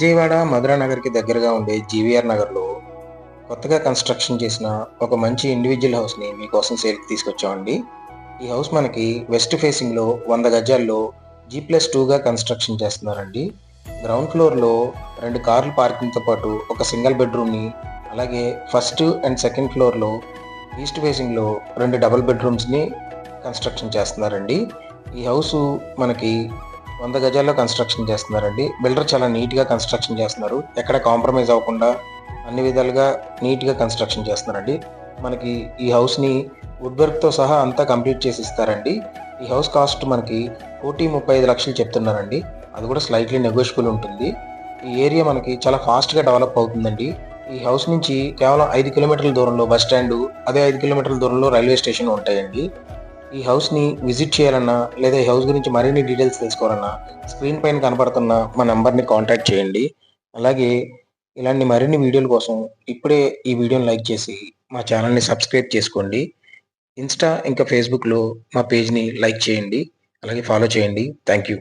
విజయవాడ మధురా నగర్‌కి దగ్గరగా ఉండే జీవీఆర్ నగర్‌లో కొత్తగా కన్‌స్ట్రక్షన్ చేసిన ఒక మంచి ఇండివిడ్యువల్ హౌస్‌ని మీకోసం సేల్‌కి తీసుకొచ్చామండి. ఈ హౌస్ మనకి వెస్ట్ ఫేసింగ్‌లో 100 గజాల్లో జీ+2గా కన్‌స్ట్రక్షన్ చేస్తున్నారండి. గ్రౌండ్ ఫ్లోర్‌లో 2 కార్ల పార్కింగ్‌తో పాటు ఒక సింగిల్ బెడ్‌రూమ్‌ని, అలాగే ఫస్ట్ అండ్ సెకండ్ ఫ్లోర్‌లో ఈస్ట్ ఫేసింగ్‌లో 2 డబుల్ బెడ్‌రూమ్స్‌ని కన్‌స్ట్రక్షన్ చేస్తున్నారండి. ఈ హౌసు మనకి 100 గజాల్లో కన్‌స్ట్రక్షన్ చేస్తున్నారండి. బిల్డర్ చాలా నీట్‌గా కన్‌స్ట్రక్షన్ చేస్తున్నారు. ఎక్కడ కాంప్రమైజ్ అవ్వకుండా అన్ని విధాలుగా నీట్‌గా కన్‌స్ట్రక్షన్ చేస్తున్నారండి. మనకి ఈ హౌస్‌ని వుడ్ వర్క్‌తో సహా అంతా కంప్లీట్ చేసి ఇస్తారండి. ఈ హౌస్ కాస్ట్ మనకి 1,35,00,000 చెప్తున్నారండి. అది కూడా స్లైట్‌లీ నెగోషియబుల్ ఉంటుంది. ఈ ఏరియా మనకి చాలా ఫాస్ట్‌గా డెవలప్ అవుతుందండి. ఈ హౌస్ నుంచి కేవలం 5 కిలోమీటర్ల దూరంలో బస్ స్టాండు, అదే 5 కిలోమీటర్ల దూరంలో రైల్వే స్టేషన్ ఉంటాయండి. ఈ హౌస్‌ని విజిట్ చేయాలన్నా, లేదా ఈ హౌస్ గురించి మరిన్ని డీటెయిల్స్ తెలుసుకోవాలన్నా, స్క్రీన్ పైన కనపడుతున్న మా నంబర్‌ని కాంటాక్ట్ చేయండి. అలాగే ఇలాంటి మరిన్ని వీడియోల కోసం ఇప్పుడే ఈ వీడియోని లైక్ చేసి, మా ఛానెల్‌ని సబ్స్క్రైబ్ చేసుకోండి. ఇన్‌స్టా ఇంకా ఫేస్‌బుక్‌లో మా పేజ్‌ని లైక్ చేయండి. అలాగే ఫాలో చేయండి. Thank you.